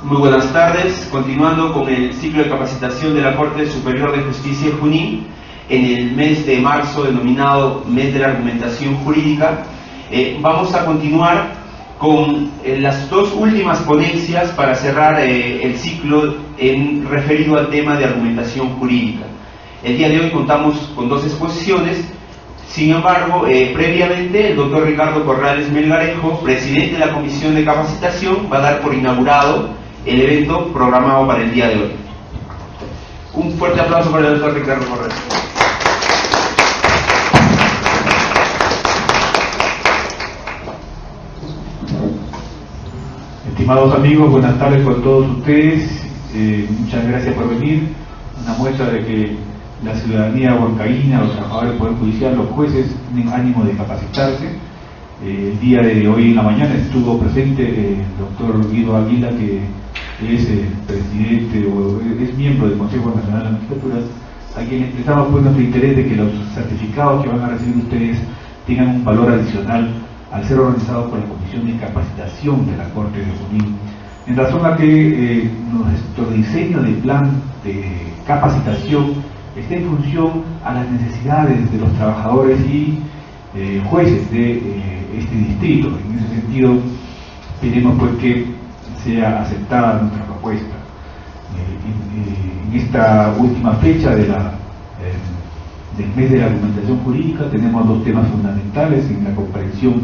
Muy buenas tardes. Continuando con el ciclo de capacitación de la Corte Superior de Justicia de Junín, en el mes de marzo denominado Mes de la Argumentación Jurídica, vamos a continuar con las dos últimas ponencias para cerrar el ciclo referido al tema de argumentación jurídica. El día de hoy contamos con dos exposiciones. Sin embargo, previamente el doctor Ricardo Corrales Melgarejo, presidente de la Comisión de Capacitación, va a dar por inaugurado el evento programado para el día de hoy. Un fuerte aplauso para el doctor Ricardo Corrales. Estimados amigos, buenas tardes con todos ustedes. Muchas gracias por venir. Una muestra de que la ciudadanía huancaína, los trabajadores del Poder Judicial, los jueces tienen ánimo de capacitarse. El día de hoy en la mañana estuvo presente el doctor Guido Aguila, que es presidente o es miembro del Consejo Nacional de la Magistratura, a quien expresamos pues nuestro interés de que los certificados que van a recibir ustedes tengan un valor adicional al ser organizados por la Comisión de Capacitación de la Corte de Junín, en razón a que nuestro diseño de plan de capacitación esté en función a las necesidades de los trabajadores y jueces de este distrito. En ese sentido, pedimos pues que sea aceptada nuestra propuesta. En esta última fecha del mes de la argumentación jurídica tenemos dos temas fundamentales en la comprensión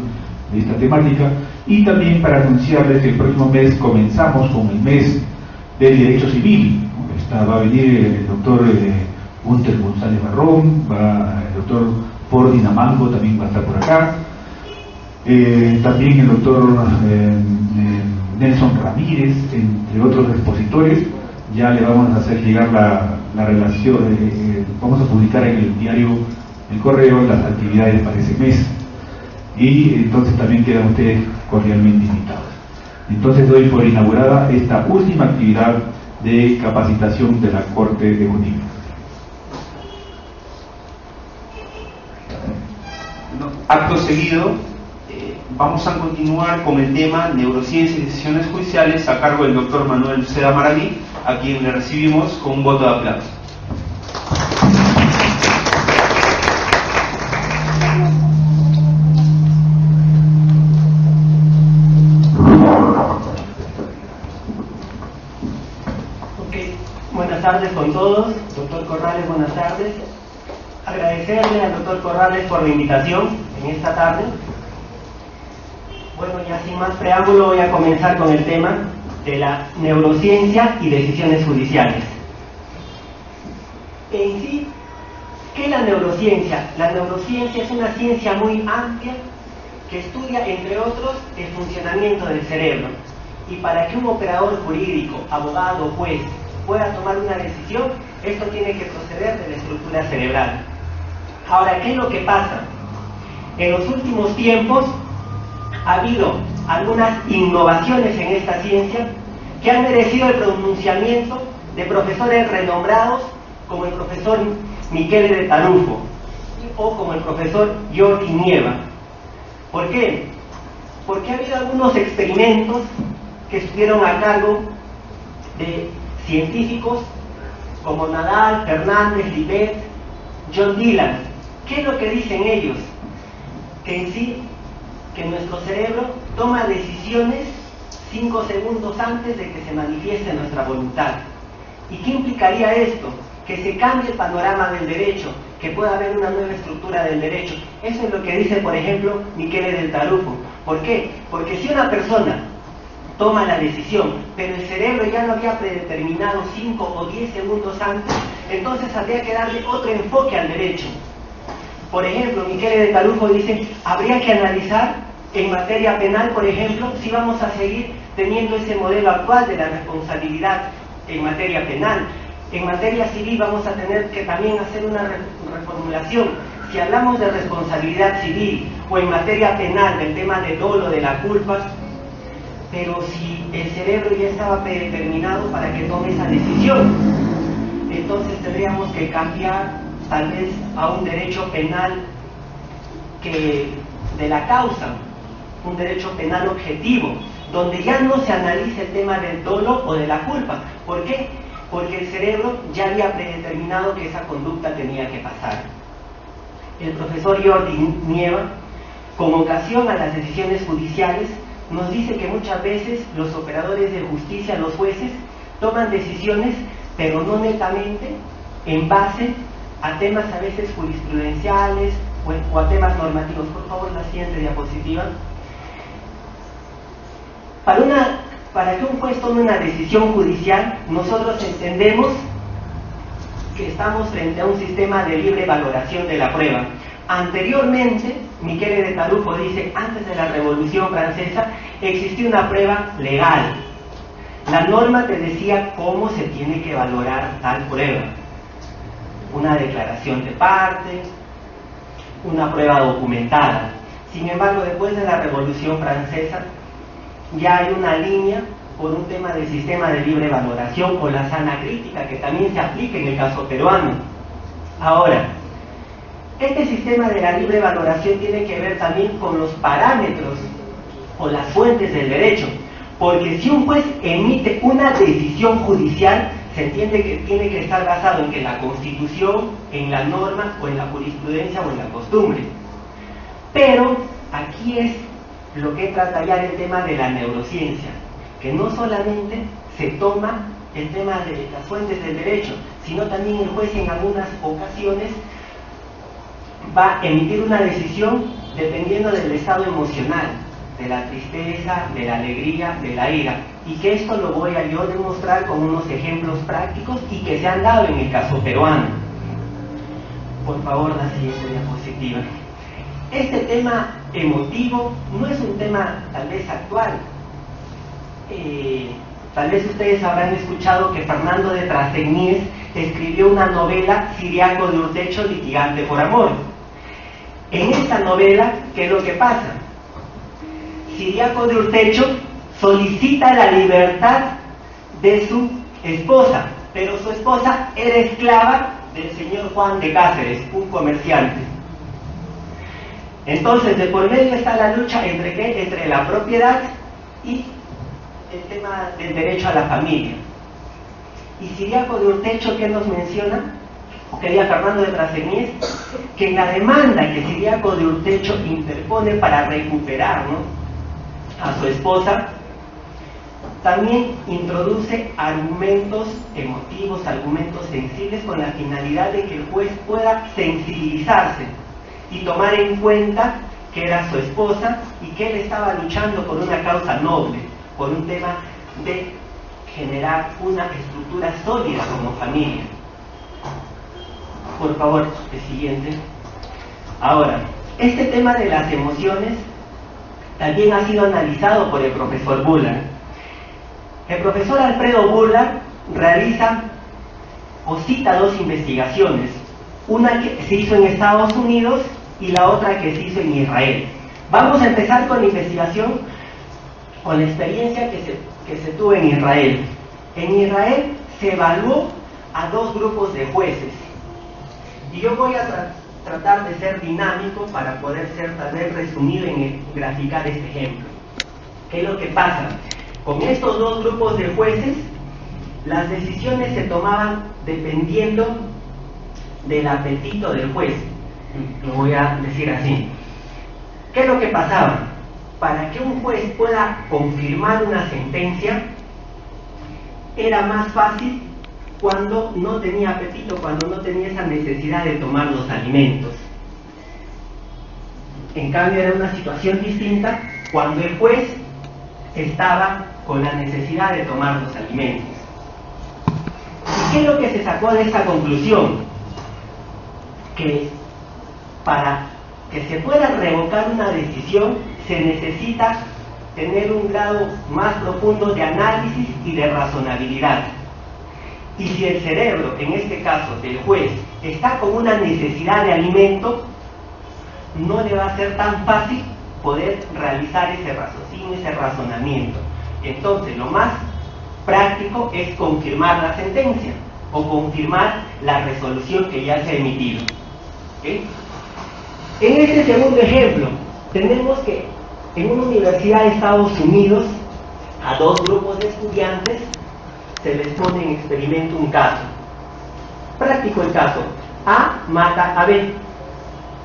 de esta temática, y también para anunciarles que el próximo mes comenzamos con el mes del derecho civil. Va a venir el doctor Gunter González Barrón, el doctor Fordina Mango también va a estar por acá, también el doctor Nelson Ramírez, entre otros expositores. Ya le vamos a hacer llegar la relación, vamos a publicar en el diario El Correo las actividades para ese mes, y entonces también quedan ustedes cordialmente invitados. Entonces doy por inaugurada esta última actividad de capacitación de la Corte de Junín. Acto seguido, vamos a continuar con el tema Neurociencia y Decisiones Judiciales a cargo del doctor Manuel Uceda Maraví, a quien le recibimos con un voto de aplauso. Buenas tardes con todos. Doctor Corrales, buenas tardes. Agradecerle al doctor Corrales por la invitación en esta tarde. Bueno, ya sin más preámbulo voy a comenzar con el tema de la neurociencia y decisiones judiciales. En sí, ¿qué es la neurociencia? La neurociencia es una ciencia muy amplia que estudia, entre otros, el funcionamiento del cerebro. Y para que un operador jurídico, abogado, juez, pueda tomar una decisión, esto tiene que proceder de la estructura cerebral. Ahora, ¿qué es lo que pasa? En los últimos tiempos ha habido algunas innovaciones en esta ciencia que han merecido el pronunciamiento de profesores renombrados como el profesor Michele de Tarufo o como el profesor Jordi Nieva. ¿Por qué? Porque ha habido algunos experimentos que estuvieron a cargo de científicos como Nadal, Fernández, Libet, John Dillon. ¿Qué es lo que dicen ellos? Que en sí, que nuestro cerebro toma decisiones 5 segundos antes de que se manifieste nuestra voluntad. ¿Y qué implicaría esto? Que se cambie el panorama del derecho, que pueda haber una nueva estructura del derecho. Eso es lo que dice, por ejemplo, Michele del Tarufo. ¿Por qué? Porque si una persona toma la decisión, pero el cerebro ya lo había predeterminado 5 o 10 segundos antes, entonces habría que darle otro enfoque al derecho. Por ejemplo, Michele de Tarufo dice, habría que analizar en materia penal, por ejemplo, si vamos a seguir teniendo ese modelo actual de la responsabilidad en materia penal. En materia civil vamos a tener que también hacer una reformulación. Si hablamos de responsabilidad civil o en materia penal del tema de dolo, de la culpa, pero si el cerebro ya estaba predeterminado para que tome esa decisión, entonces tendríamos que cambiar tal vez a un derecho penal que de la causa, un derecho penal objetivo, donde ya no se analiza el tema del dolo o de la culpa. ¿Por qué? Porque el cerebro ya había predeterminado que esa conducta tenía que pasar. El profesor Jordi Nieva, con ocasión a las decisiones judiciales, nos dice que muchas veces los operadores de justicia, los jueces, toman decisiones, pero no netamente en base a temas a veces jurisprudenciales o a temas normativos. Por favor, la siguiente diapositiva. Para que un juez tome una decisión judicial, nosotros entendemos que estamos frente a un sistema de libre valoración de la prueba. Anteriormente, Michele de Tarufo dice, antes de la Revolución Francesa, existía una prueba legal. La norma te decía cómo se tiene que valorar tal prueba. Una declaración de parte, una prueba documentada. Sin embargo, después de la Revolución Francesa, ya hay una línea por un tema del sistema de libre valoración o la sana crítica, que también se aplica en el caso peruano. Ahora, este sistema de la libre valoración tiene que ver también con los parámetros o las fuentes del derecho, porque si un juez emite una decisión judicial, se entiende que tiene que estar basado en que la Constitución, en la norma o en la jurisprudencia o en la costumbre. Pero aquí es lo que trata ya el tema de la neurociencia, que no solamente se toma el tema de las fuentes del derecho, sino también el juez en algunas ocasiones va a emitir una decisión dependiendo del estado emocional, de la tristeza, de la alegría, de la ira, y que esto lo voy a yo demostrar con unos ejemplos prácticos y que se han dado en el caso peruano. Por favor, la siguiente diapositiva. Este tema emotivo no es un tema tal vez actual. Tal vez ustedes habrán escuchado que Fernando de Trasegníes escribió una novela, Ciriaco de Urtecho, litigante por amor. En esta novela, ¿qué es lo que pasa? Ciriaco de Urtecho solicita la libertad de su esposa, pero su esposa era esclava del señor Juan de Cáceres, un comerciante. Entonces, de por medio está la lucha entre ¿qué? Entre la propiedad y el tema del derecho a la familia. Y Ciriaco de Urtecho, ¿qué nos menciona? Quería Fernando de Trasegníes, que en la demanda que Ciriaco de Urtecho interpone para recuperar, ¿no?, a su esposa, también introduce argumentos emotivos, argumentos sensibles, con la finalidad de que el juez pueda sensibilizarse y tomar en cuenta que era su esposa y que él estaba luchando por una causa noble, por un tema de generar una estructura sólida como familia. Por favor, el siguiente. Ahora, este tema de las emociones también ha sido analizado por el profesor Bullard. El profesor Alfredo Bullard realiza o cita dos investigaciones, una que se hizo en Estados Unidos y la otra que se hizo en Israel. Vamos a empezar con la investigación, con la experiencia que se tuvo en Israel. En Israel se evaluó a dos grupos de jueces. Y yo voy a tratar de ser dinámico para poder ser tal vez resumido en graficar este ejemplo. ¿Qué es lo que pasa? Con estos dos grupos de jueces, las decisiones se tomaban dependiendo del apetito del juez. Lo voy a decir así. ¿Qué es lo que pasaba? Para que un juez pueda confirmar una sentencia, era más fácil cuando no tenía apetito, cuando no tenía esa necesidad de tomar los alimentos. En cambio, era una situación distinta cuando el juez estaba con la necesidad de tomar los alimentos. ¿Y qué es lo que se sacó de esta conclusión? Que para que se pueda revocar una decisión se necesita tener un grado más profundo de análisis y de razonabilidad. Y si el cerebro, en este caso del juez, está con una necesidad de alimento, no le va a ser tan fácil poder realizar ese raciocinio, ese razonamiento. Entonces, lo más práctico es confirmar la sentencia o confirmar la resolución que ya se ha emitido. ¿Okay? En este segundo ejemplo, tenemos que en una universidad de Estados Unidos a dos grupos de estudiantes se les pone en experimento un caso. Práctico el caso. A mata a B,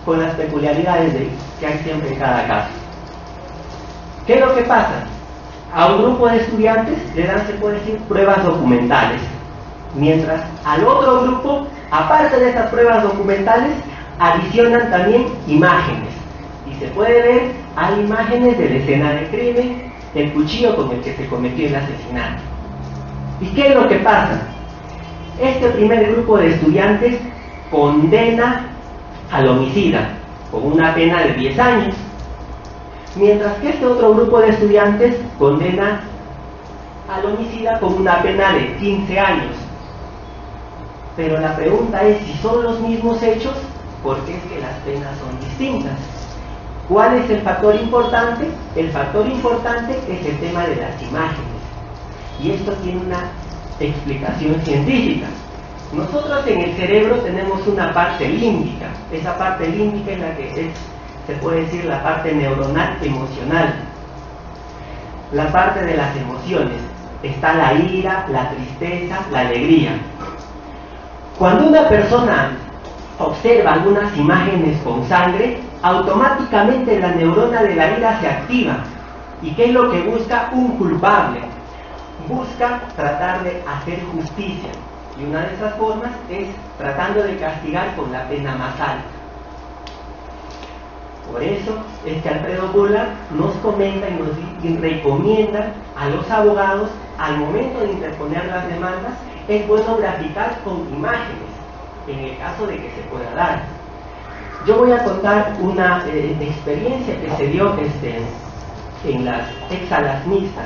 con las peculiaridades que hay siempre en cada caso. ¿Qué es lo que pasa? A un grupo de estudiantes le dan, se puede decir, pruebas documentales, mientras al otro grupo, aparte de estas pruebas documentales, adicionan también imágenes. Y se puede ver, hay imágenes de la escena del crimen, el cuchillo con el que se cometió el asesinato. ¿Y qué es lo que pasa? Este primer grupo de estudiantes condena al homicida con una pena de 10 años, mientras que este otro grupo de estudiantes condena al homicida con una pena de 15 años. Pero la pregunta es si son los mismos hechos, porque es que las penas son distintas. ¿Cuál es el factor importante? El factor importante es el tema de las imágenes. Y esto tiene una explicación científica. Nosotros en el cerebro tenemos una parte límbica. Esa parte límbica es la que se puede decir la parte neuronal emocional. La parte de las emociones. Está la ira, la tristeza, la alegría. Cuando una persona observa algunas imágenes con sangre, automáticamente la neurona de la ira se activa. ¿Y qué es lo que busca? Un culpable. Busca tratar de hacer justicia. Y una de esas formas es tratando de castigar con la pena más alta. Por eso es que Alfredo Bullard nos comenta y nos recomienda a los abogados, al momento de interponer las demandas, es bueno graficar con imágenes, en el caso de que se pueda dar. Yo voy a contar una experiencia que se dio en las exsalas mixtas.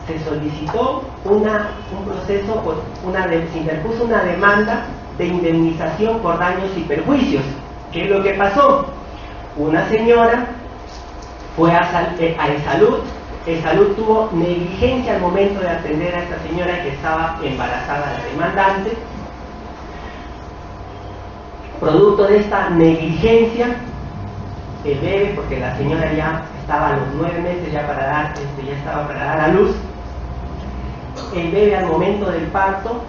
Se solicitó un proceso, se interpuso una demanda de indemnización por daños y perjuicios. ¿Qué es lo que pasó? Una señora fue a el salud tuvo negligencia al momento de atender a esta señora que estaba embarazada, la demandante. Producto de esta negligencia, el bebé, porque la señora ya estaba a los 9 meses ya estaba para dar a luz, el bebé al momento del parto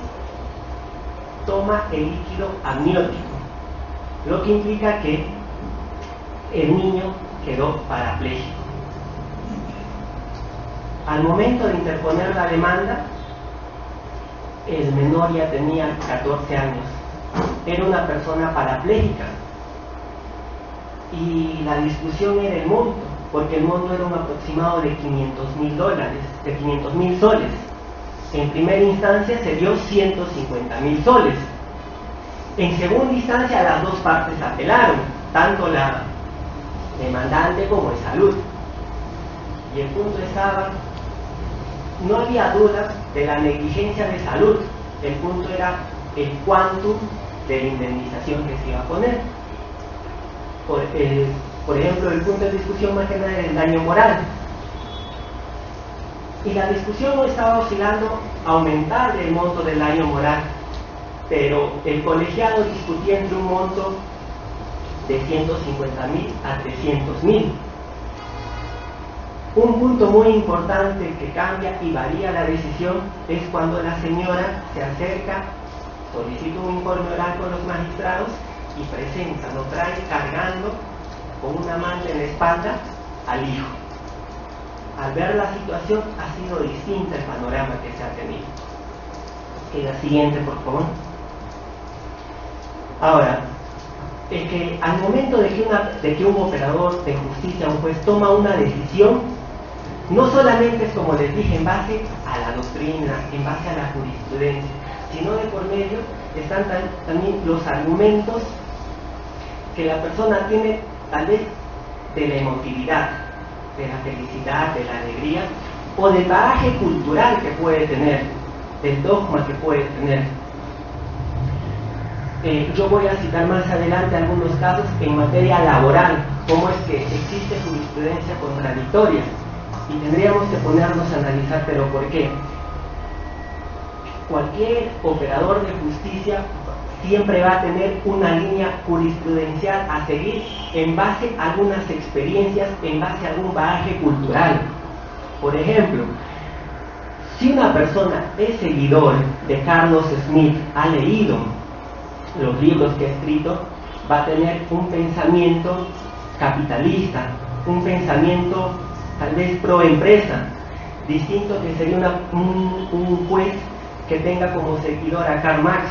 toma el líquido amniótico, lo que implica que el niño quedó parapléjico. Al momento de interponer la demanda, el menor ya tenía 14 años, era una persona parapléjica y la discusión era el monto, porque el monto era un aproximado de $500,000, de 500,000 soles. En primera instancia se dio 150,000 soles. En segunda instancia las dos partes apelaron, tanto la demandante como el salud. Y el punto estaba, no había duda de la negligencia de salud, el punto era el quantum de la indemnización que se iba a poner. Por ejemplo, el punto de discusión más que nada era el daño moral. Y la discusión no estaba oscilando a aumentar el monto del daño moral, pero el colegiado discutía entre un monto de 150,000 a 300,000. Un punto muy importante que cambia y varía la decisión es cuando la señora se acerca, solicita un informe oral con los magistrados y presenta, lo trae cargando con una manta en la espalda al hijo. Al ver la situación ha sido distinta el panorama que se ha tenido. La siguiente, por favor. Ahora, es que al momento de que un operador de justicia, un juez, toma una decisión, no solamente es, como les dije, en base a la doctrina, en base a la jurisprudencia, sino de por medio están también los argumentos que la persona tiene, tal vez de la emotividad, de la felicidad, de la alegría, o del bagaje cultural que puede tener, del dogma que puede tener. Yo voy a citar más adelante algunos casos en materia laboral, cómo es que existe jurisprudencia contradictoria, y tendríamos que ponernos a analizar, pero ¿por qué? Cualquier operador de justicia, siempre va a tener una línea jurisprudencial a seguir en base a algunas experiencias, en base a algún bagaje cultural. Por ejemplo, si una persona es seguidor de Carlos Smith, ha leído los libros que ha escrito, va a tener un pensamiento capitalista, un pensamiento tal vez pro empresa, distinto que sería un juez que tenga como seguidor a Karl Marx,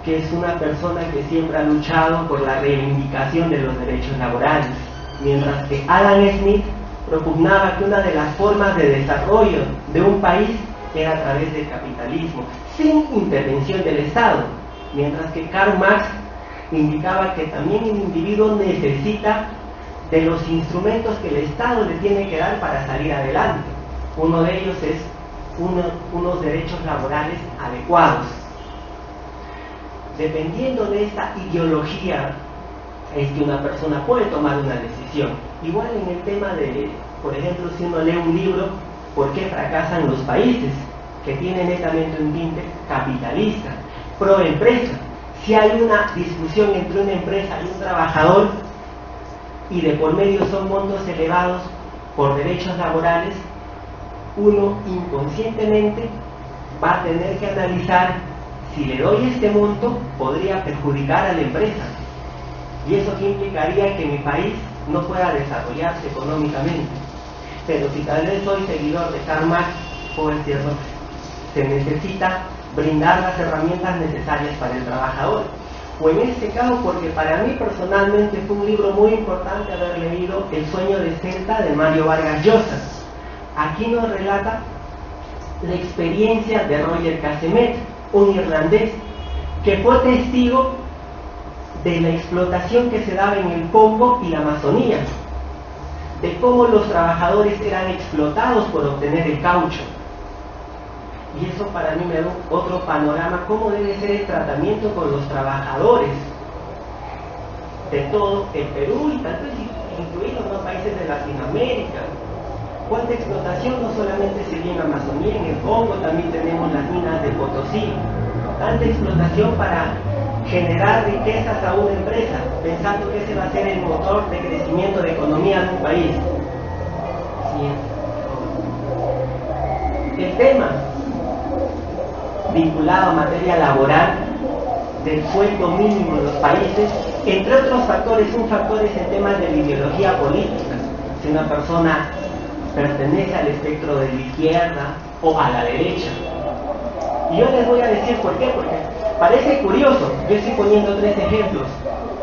que es una persona que siempre ha luchado por la reivindicación de los derechos laborales, mientras que Adam Smith propugnaba que una de las formas de desarrollo de un país era a través del capitalismo, sin intervención del Estado, mientras que Karl Marx indicaba que también el individuo necesita de los instrumentos que el Estado le tiene que dar para salir adelante. Uno de ellos es unos derechos laborales adecuados. Dependiendo de esta ideología es que una persona puede tomar una decisión. Igual en el tema de, por ejemplo, si uno lee un libro, ¿por qué fracasan los países? Que tienen netamente un tinte capitalista, pro empresa. Si hay una discusión entre una empresa y un trabajador y de por medio son montos elevados por derechos laborales, uno inconscientemente va a tener que analizar si le doy este monto podría perjudicar a la empresa, y eso que implicaría que mi país no pueda desarrollarse económicamente. Pero si tal vez soy seguidor de Karl Marx, puedo decirlo, se necesita brindar las herramientas necesarias para el trabajador. O en este caso, porque para mí personalmente fue un libro muy importante haber leído El sueño de Celta de Mario Vargas Llosa. Aquí nos relata la experiencia de Roger Casemet, un irlandés que fue testigo de la explotación que se daba en el Congo y la Amazonía, de cómo los trabajadores eran explotados por obtener el caucho. Y eso para mí me da otro panorama, cómo debe ser el tratamiento con los trabajadores de todo el Perú y tal vez incluidos los países de Latinoamérica. Cuánta explotación no solamente se dio en Amazonía, en el Congo también tenemos las minas de Potosí. Tanta explotación para generar riquezas a una empresa, pensando que ese va a ser el motor de crecimiento de economía de un país. El tema vinculado a materia laboral del sueldo mínimo en los países, entre otros factores, un factor es el tema de la ideología política. Si una persona pertenece al espectro de la izquierda o a la derecha. Y yo les voy a decir por qué, porque parece curioso. Yo estoy poniendo 3 ejemplos.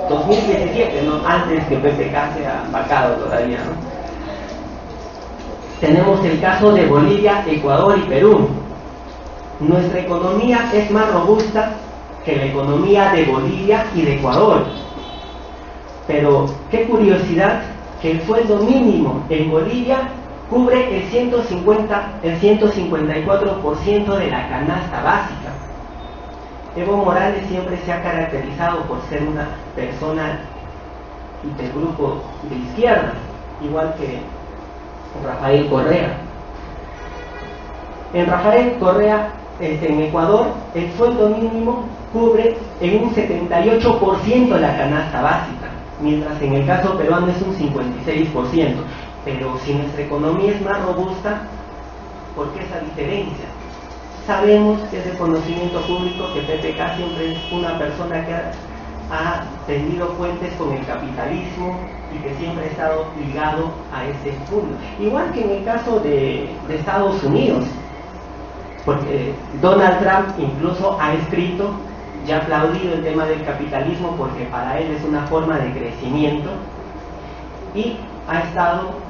2017, ¿no? Antes que PPK sea vacado todavía, ¿no? Tenemos el caso de Bolivia, Ecuador y Perú. Nuestra economía es más robusta que la economía de Bolivia y de Ecuador. Pero qué curiosidad que el sueldo mínimo en Bolivia cubre el 154% de la canasta básica. Evo Morales siempre se ha caracterizado por ser una persona del grupo de izquierda, igual que Rafael Correa. En Rafael Correa, en Ecuador, el sueldo mínimo cubre en un 78% la canasta básica, mientras en el caso peruano es un 56%. Pero si nuestra economía es más robusta, ¿por qué esa diferencia? Sabemos que es de conocimiento público que PPK siempre es una persona que ha tendido puentes con el capitalismo y que siempre ha estado ligado a ese mundo. Igual que en el caso de Estados Unidos, porque Donald Trump incluso ha escrito y ha aplaudido el tema del capitalismo porque para él es una forma de crecimiento, y ha estado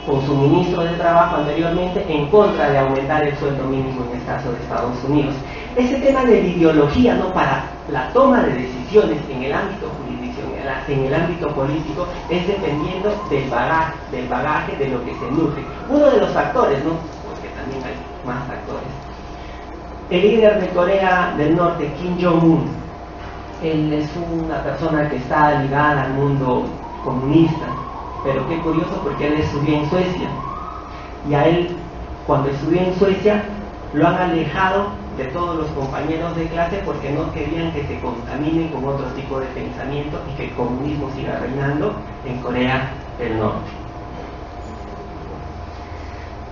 con su ministro de Trabajo anteriormente en contra de aumentar el sueldo mínimo en el caso de Estados Unidos. Ese tema de la ideología, ¿no?, para la toma de decisiones en el ámbito jurisdiccional, en el ámbito político, es dependiendo del bagaje de lo que se nutre. Uno de los factores, ¿no?, porque también hay más factores. El líder de Corea del Norte, Kim Jong-un, él es una persona que está ligada al mundo comunista, pero qué curioso porque él estudió en Suecia, y a él, cuando estudió en Suecia, lo han alejado de todos los compañeros de clase porque no querían que se contaminen con otro tipo de pensamiento y que el comunismo siga reinando en Corea del Norte.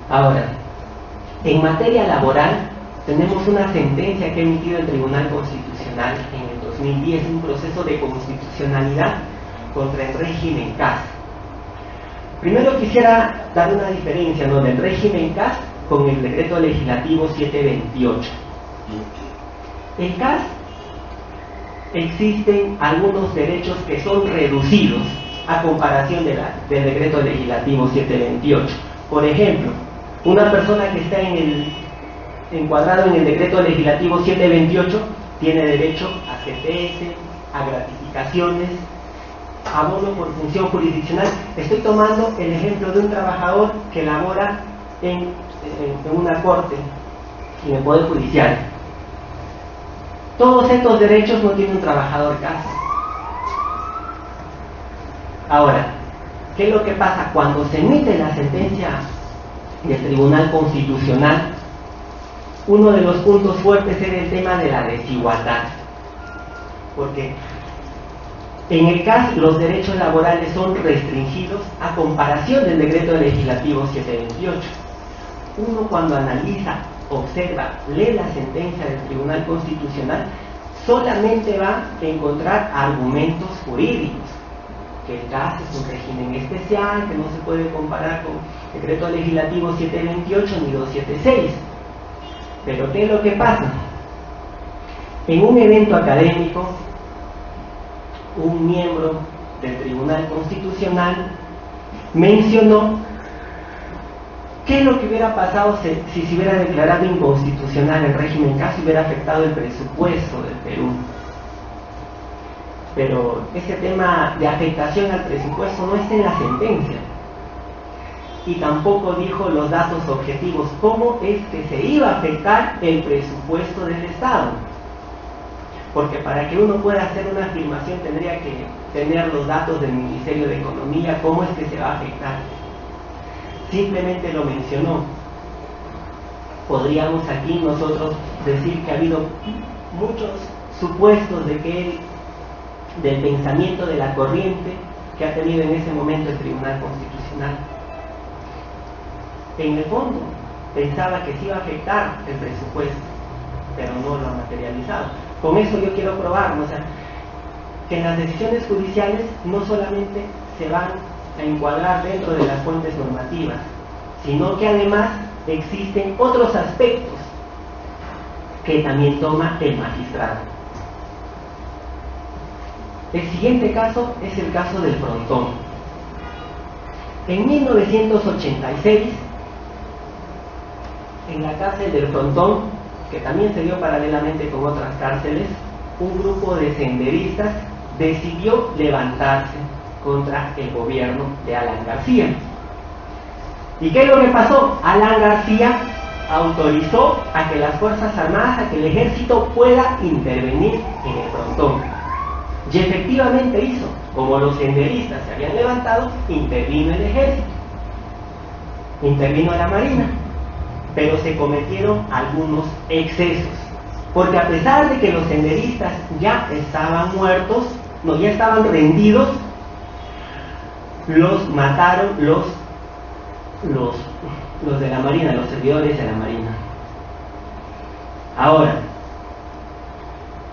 Ahora, en materia laboral, tenemos una sentencia que ha emitido el Tribunal Constitucional en el 2010, un proceso de constitucionalidad contra el régimen CAS. Primero quisiera dar una diferencia, ¿no?, del régimen CAS con el decreto legislativo 728. En CAS existen algunos derechos que son reducidos a comparación del decreto legislativo 728. Por ejemplo, una persona que está encuadrado en el decreto legislativo 728 tiene derecho a CPS, a gratificaciones, abono por función jurisdiccional. Estoy tomando el ejemplo de un trabajador que labora en una corte, en el Poder Judicial. Todos estos derechos no tiene un trabajador CAS. Ahora, ¿qué es lo que pasa? Cuando se emite la sentencia del Tribunal Constitucional, uno de los puntos fuertes era el tema de la desigualdad, porque en el CAS los derechos laborales son restringidos a comparación del decreto legislativo 728. Uno cuando analiza, observa, lee la sentencia del Tribunal Constitucional, solamente va a encontrar argumentos jurídicos, que el CAS es un régimen especial, que no se puede comparar con el decreto legislativo 728 ni 276. Pero ¿qué es lo que pasa? En un evento académico, un miembro del Tribunal Constitucional mencionó qué es lo que hubiera pasado si se hubiera declarado inconstitucional el régimen CAS, hubiera afectado el presupuesto del Perú. Pero ese tema de afectación al presupuesto no está en la sentencia. Y tampoco dijo los datos objetivos, cómo es que se iba a afectar el presupuesto del Estado. Porque para que uno pueda hacer una afirmación tendría que tener los datos del Ministerio de Economía, cómo es que se va a afectar. Simplemente lo mencionó. Podríamos aquí nosotros decir que ha habido muchos supuestos de que del pensamiento de la corriente que ha tenido en ese momento el Tribunal Constitucional. En el fondo pensaba que sí iba a afectar el presupuesto, pero no lo ha materializado. Con eso yo quiero probar, o sea, que en las decisiones judiciales no solamente se van a encuadrar dentro de las fuentes normativas, sino que además existen otros aspectos que también toma el magistrado. El siguiente caso es el caso del Frontón. En 1986, en la cárcel del Frontón, que también se dio paralelamente con otras cárceles, un grupo de senderistas decidió levantarse contra el gobierno de Alan García. ¿Y qué es lo que pasó? Alan García autorizó a que las Fuerzas Armadas, a que el ejército pueda intervenir en el Frontón. Y efectivamente hizo. Como los senderistas se habían levantado, intervino el ejército, intervino la marina, pero se cometieron algunos excesos, porque a pesar de que los senderistas ya estaban muertos, no, ya estaban rendidos, los mataron los de la marina, los servidores de la marina. Ahora,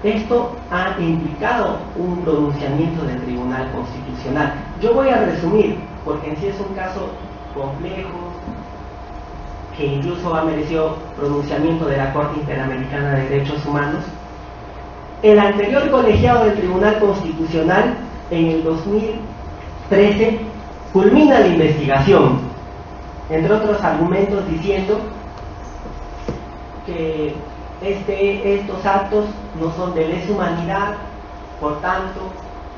esto ha implicado un pronunciamiento del Tribunal Constitucional. Yo voy a resumir, porque en sí es un caso complejo, que incluso ha merecido pronunciamiento de la Corte Interamericana de Derechos Humanos. El anterior colegiado del Tribunal Constitucional, en el 2013, culmina la investigación, entre otros argumentos, diciendo que estos actos no son de lesa humanidad, por tanto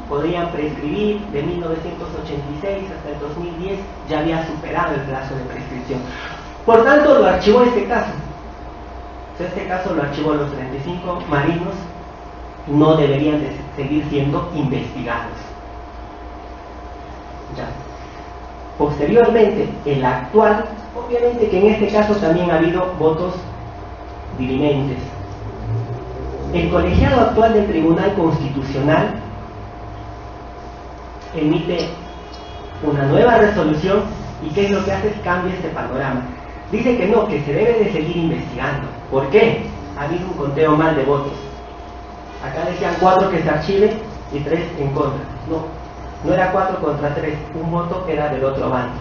podrían prescribir. De 1986 hasta el 2010 ya había superado el plazo de prescripción. Por tanto, lo archivó este caso. Este caso lo archivó los 35 marinos, no deberían de seguir siendo investigados. Ya. Posteriormente, el actual, obviamente que en este caso también ha habido votos dirimentes, El colegiado actual del Tribunal Constitucional emite una nueva resolución y ¿qué es lo que hace? Cambia este panorama. Dice que no, que se debe de seguir investigando. ¿Por qué? Ha habido un conteo mal de votos. Acá decían 4 que se archive y 3 en contra. No era 4 contra 3, un voto era del otro bando.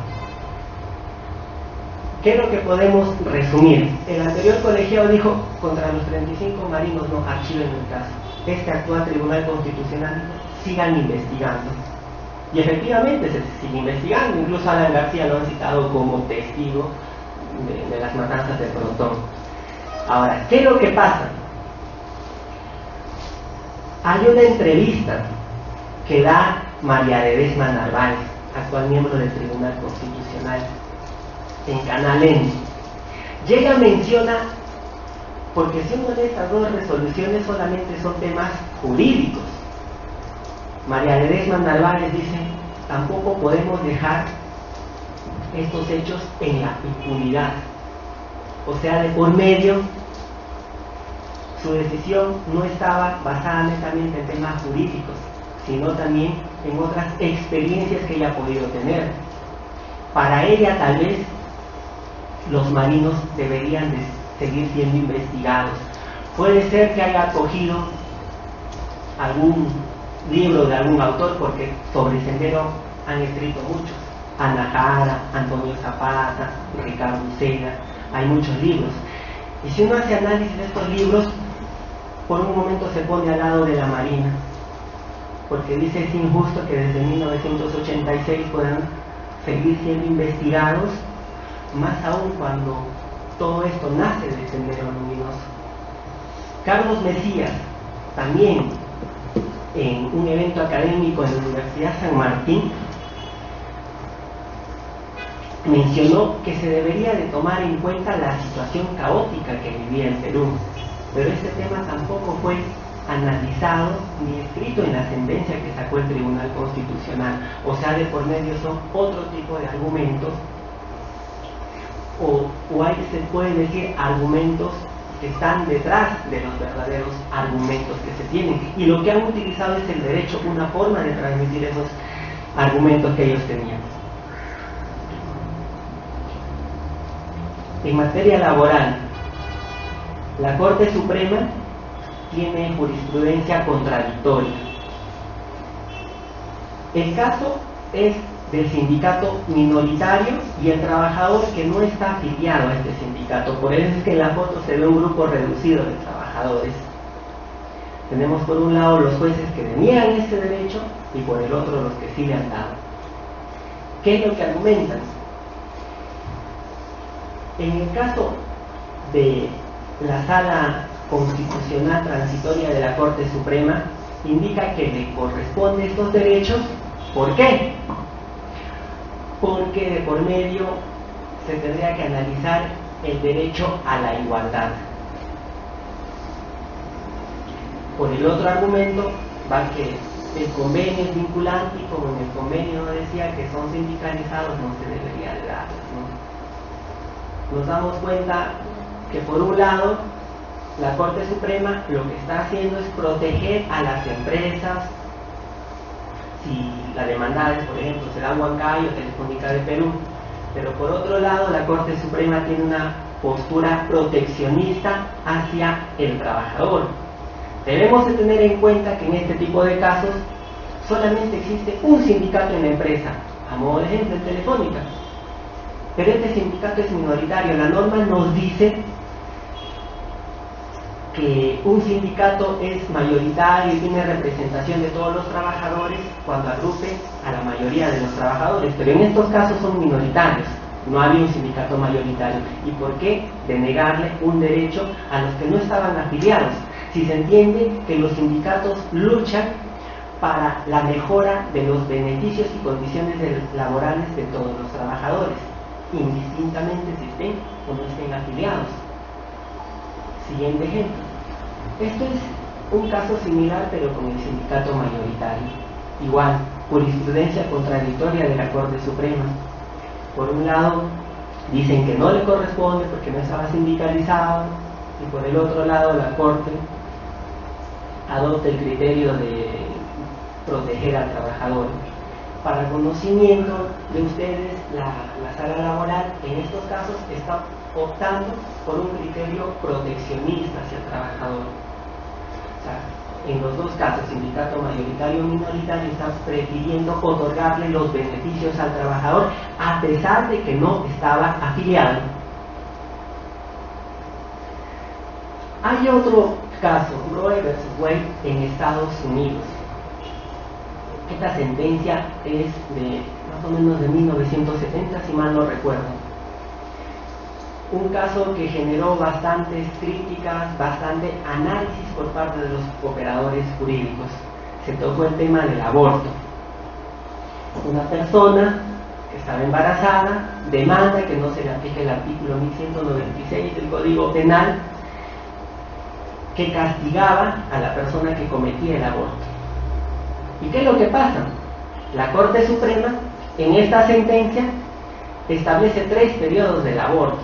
¿Qué es lo que podemos resumir? El anterior colegiado dijo, contra los 35 marinos no archiven el caso. Este actual Tribunal Constitucional dijo, sigan investigando. Y efectivamente se sigue investigando, incluso a Alan García lo han citado como testigo de las matanzas de Prontón. Ahora, ¿qué es lo que pasa? Hay una entrevista que da María Ledesma Narváez, actual miembro del Tribunal Constitucional, en Canal N. Llega, menciona, porque si uno de estas dos resoluciones solamente son temas jurídicos. María Ledesma Narváez dice, tampoco podemos dejar estos hechos en la impunidad. O sea, de por medio, su decisión no estaba basada netamente en temas jurídicos, sino también en otras experiencias que ella ha podido tener. Para ella, tal vez, los marinos deberían de seguir siendo investigados. Puede ser que haya cogido algún libro de algún autor, porque sobre Sendero han escrito muchos. Ana Jara, Antonio Zapata, Ricardo Uceda, hay muchos libros. Y si uno hace análisis de estos libros, por un momento se pone al lado de la Marina, porque dice es injusto que desde 1986 puedan seguir siendo investigados, más aún cuando todo esto nace de Sendero Luminoso. Carlos Mesías, también en un evento académico en la Universidad San Martín, mencionó que se debería de tomar en cuenta la situación caótica que vivía el Perú, pero este tema tampoco fue analizado ni escrito en la sentencia que sacó el Tribunal Constitucional. O sea, de por medio son otro tipo de argumentos, o hay, se puede decir, argumentos que están detrás de los verdaderos argumentos que se tienen, y lo que han utilizado es el derecho, una forma de transmitir esos argumentos que ellos tenían. En materia laboral, la Corte Suprema tiene jurisprudencia contradictoria. El caso es del sindicato minoritario y el trabajador que no está afiliado a este sindicato. Por eso es que en la foto se ve un grupo reducido de trabajadores. Tenemos por un lado los jueces que deniegan este derecho y por el otro los que sí le han dado. ¿Qué es lo que argumentan? En el caso de la Sala Constitucional Transitoria de la Corte Suprema, indica que le corresponden estos derechos. ¿Por qué? Porque de por medio se tendría que analizar el derecho a la igualdad. Por el otro argumento va que el convenio es vinculante y como en el convenio decía que son sindicalizados, no se debería de dar, ¿no? Nos damos cuenta que por un lado la Corte Suprema lo que está haciendo es proteger a las empresas. Si la demandada es, por ejemplo, será Huancayo, Telefónica de Perú, pero por otro lado la Corte Suprema tiene una postura proteccionista hacia el trabajador. Debemos de tener en cuenta que en este tipo de casos solamente existe un sindicato en la empresa, a modo de ejemplo en Telefónica, pero este sindicato es minoritario. La norma nos dice que un sindicato es mayoritario y tiene representación de todos los trabajadores cuando agrupe a la mayoría de los trabajadores, pero en estos casos son minoritarios, no había un sindicato mayoritario. ¿Y por qué denegarle un derecho a los que no estaban afiliados? Si se entiende que los sindicatos luchan para la mejora de los beneficios y condiciones laborales de todos los trabajadores, indistintamente si estén o no estén afiliados. Siguiente ejemplo. Esto es un caso similar pero con el sindicato mayoritario. Igual, jurisprudencia contradictoria de la Corte Suprema. Por un lado, dicen que no le corresponde porque no estaba sindicalizado, y por el otro lado la Corte adopte el criterio de proteger al trabajador. Para conocimiento de ustedes, la sala laboral en estos casos está optando por un criterio proteccionista hacia el trabajador. O sea, en los dos casos, sindicato mayoritario o minoritario, está prefiriendo otorgarle los beneficios al trabajador a pesar de que no estaba afiliado. Hay otro caso, Roe versus Wade, en Estados Unidos. Esta sentencia es de más o menos de 1970, si mal no recuerdo. Un caso que generó bastantes críticas, bastante análisis por parte de los operadores jurídicos. Se tocó el tema del aborto. Una persona que estaba embarazada demanda que no se le aplique el artículo 1196 del Código Penal, que castigaba a la persona que cometía el aborto. ¿Y qué es lo que pasa? La Corte Suprema, en esta sentencia, establece 3 periodos del aborto.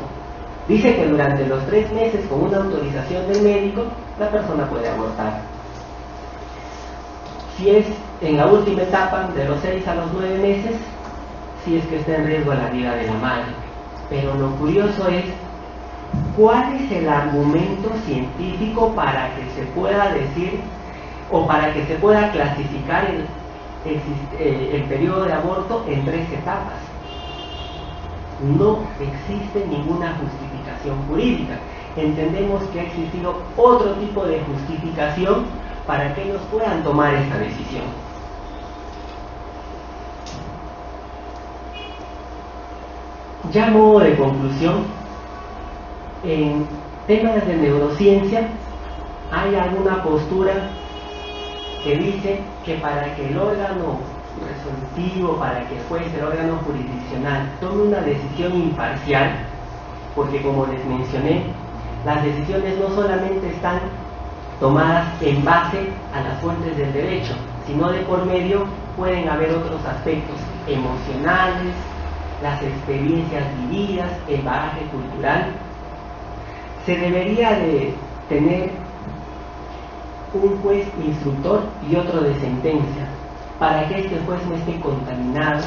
Dice que durante los 3 meses, con una autorización del médico, la persona puede abortar. Si es en la última etapa, de los 6 a los 9 meses, si es que está en riesgo la vida de la madre. Pero lo curioso es, ¿cuál es el argumento científico para que se pueda decir o para que se pueda clasificar el periodo de aborto en 3 etapas? No existe ninguna justificación jurídica. Entendemos que ha existido otro tipo de justificación para que ellos puedan tomar esta decisión. Ya a modo de conclusión, en temas de neurociencia hay alguna postura que dice que para que el órgano resolutivo, para que el juez, el órgano jurisdiccional, tome una decisión imparcial, porque como les mencioné, las decisiones no solamente están tomadas en base a las fuentes del derecho, sino de por medio pueden haber otros aspectos emocionales, las experiencias vividas, el bagaje cultural. Se debería de tener un juez instructor y otro de sentencia, para que este juez no esté contaminado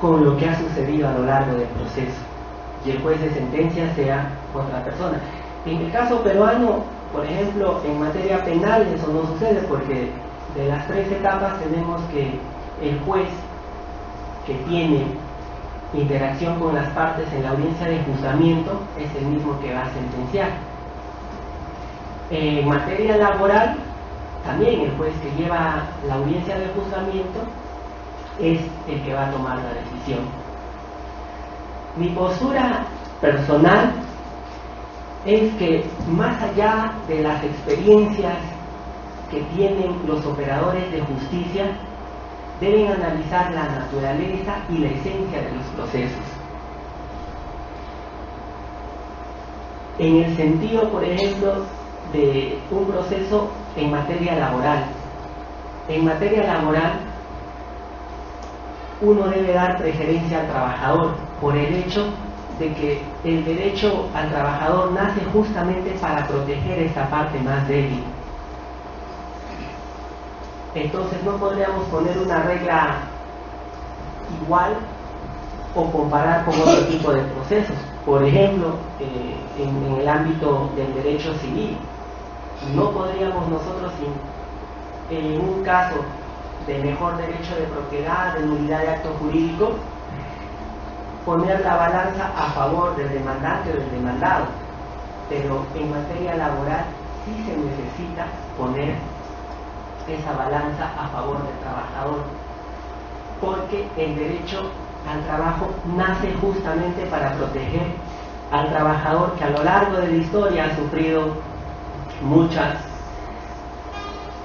con lo que ha sucedido a lo largo del proceso y el juez de sentencia sea otra persona. En el caso peruano, por ejemplo, en materia penal eso no sucede, porque de las 3 etapas tenemos que el juez que tiene interacción con las partes en la audiencia de juzgamiento es el mismo que va a sentenciar. En materia laboral, también el juez que lleva la audiencia de juzgamiento es el que va a tomar la decisión. Mi postura personal es que, más allá de las experiencias que tienen los operadores de justicia, deben analizar la naturaleza y la esencia de los procesos. En el sentido, por ejemplo, de un proceso en materia laboral. En materia laboral, uno debe dar preferencia al trabajador por el hecho de que el derecho al trabajador nace justamente para proteger esa parte más débil. Entonces no podríamos poner una regla igual o comparar con otro tipo de procesos. Por ejemplo, en el ámbito del derecho civil, no podríamos nosotros, en un caso de mejor derecho de propiedad, de nulidad de acto jurídico, poner la balanza a favor del demandante o del demandado, pero en materia laboral sí se necesita poner esa balanza a favor del trabajador, porque el derecho al trabajo nace justamente para proteger al trabajador, que a lo largo de la historia ha sufrido muchas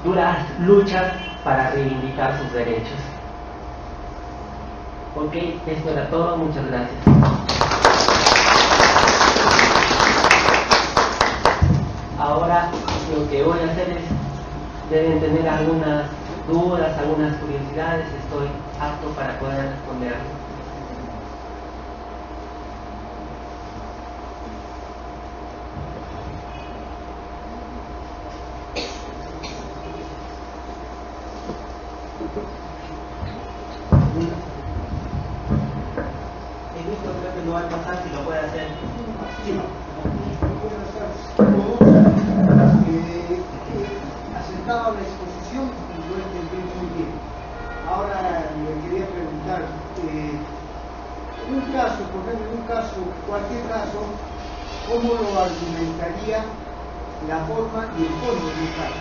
duras luchas para reivindicar sus derechos. Ok, esto era todo, muchas gracias. Ahora lo que voy a hacer es, deben tener algunas dudas, algunas curiosidades, estoy apto para poder responder. no sabe si lo puede hacer. Sí. Aceptaba la exposición y lo entendí muy bien. Ahora le quería preguntar, en un caso, por ejemplo, en un caso, cualquier caso, ¿cómo lo argumentaría la forma y el fondo de un caso?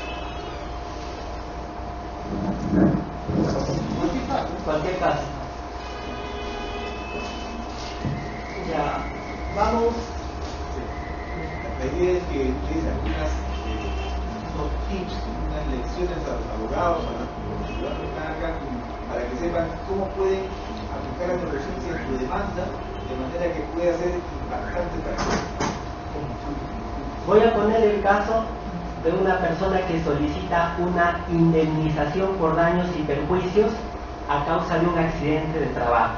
Cualquier caso. Cualquier caso. Ya, vamos. La idea es que ustedes algunas unos tips, unas lecciones a los abogados, a los ciudadanos que están acá, para que sepan cómo pueden aplicar la corrección en su demanda de manera que pueda ser impactante para ellos. Voy a poner el caso de una persona que solicita una indemnización por daños y perjuicios a causa de un accidente de trabajo.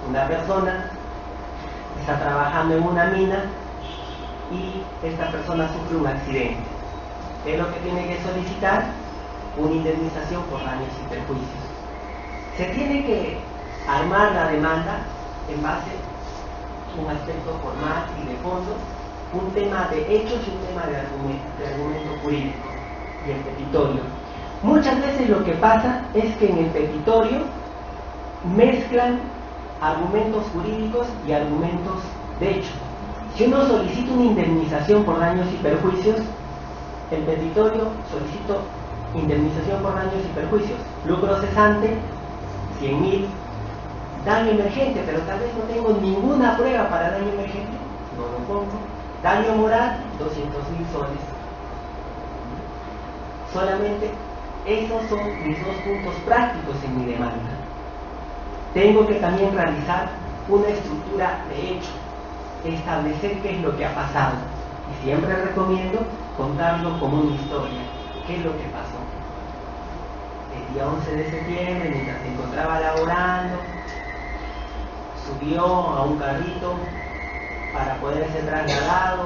Una persona está trabajando en una mina y esta persona sufre un accidente. ¿Qué es lo que tiene que solicitar? Una indemnización por daños y perjuicios. Se tiene que armar la demanda en base a un aspecto formal y de fondo, un tema de hechos y un tema de argumento jurídico y el petitorio. Muchas veces lo que pasa es que en el petitorio mezclan argumentos jurídicos y argumentos de hecho. Si uno solicita una indemnización por daños y perjuicios, el petitorio solicito indemnización por daños y perjuicios, lucro cesante 100.000, daño emergente, pero tal vez no tengo ninguna prueba para daño emergente, no lo pongo, daño moral 200.000 soles. Solamente esos son mis dos puntos prácticos en mi demanda. Tengo que también realizar una estructura de hecho, establecer qué es lo que ha pasado. Y siempre recomiendo contarlo como una historia. ¿Qué es lo que pasó? El día 11 de septiembre, mientras se encontraba laborando, subió a un carrito para poder ser trasladado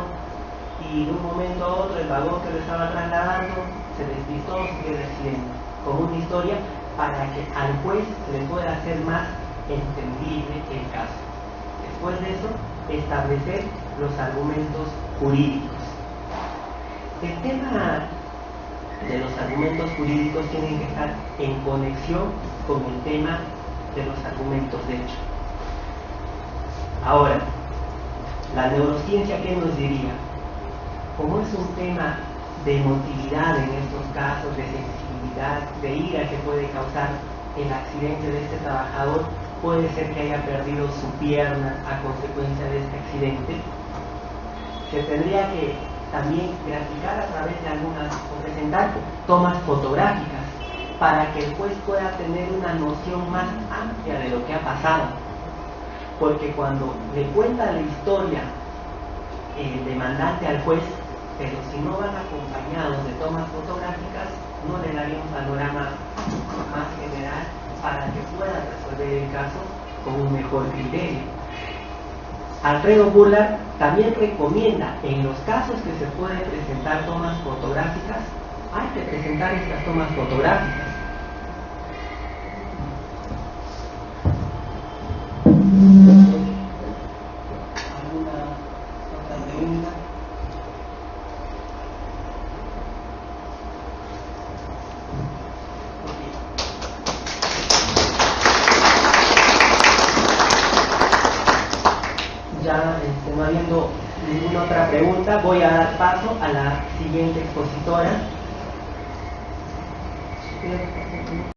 y de un momento a otro el vagón que lo estaba trasladando se despistó, siguió el accidente. Como una historia para que al juez le pueda hacer más entendible el caso. Después de eso, establecer los argumentos jurídicos. El tema de los argumentos jurídicos tiene que estar en conexión con el tema de los argumentos de hecho. Ahora, la neurociencia, ¿qué nos diría? Como es un tema de emotividad en estos casos, de sensibilidad, de ira que puede causar el accidente de este trabajador, puede ser que haya perdido su pierna a consecuencia de este accidente. Se tendría que también graficar a través de algunas, o presentar tomas fotográficas para que el juez pueda tener una noción más amplia de lo que ha pasado. Porque cuando le cuenta la historia el demandante al juez, pero si no van acompañados de tomas fotográficas, no le daría un panorama más general para que pueda resolver el caso con un mejor criterio. Alfredo Burlar también recomienda, en los casos que se pueden presentar tomas fotográficas, hay que presentar estas tomas fotográficas. ¿Alguna otra pregunta? Ya no habiendo ninguna otra pregunta, voy a dar paso a la siguiente expositora.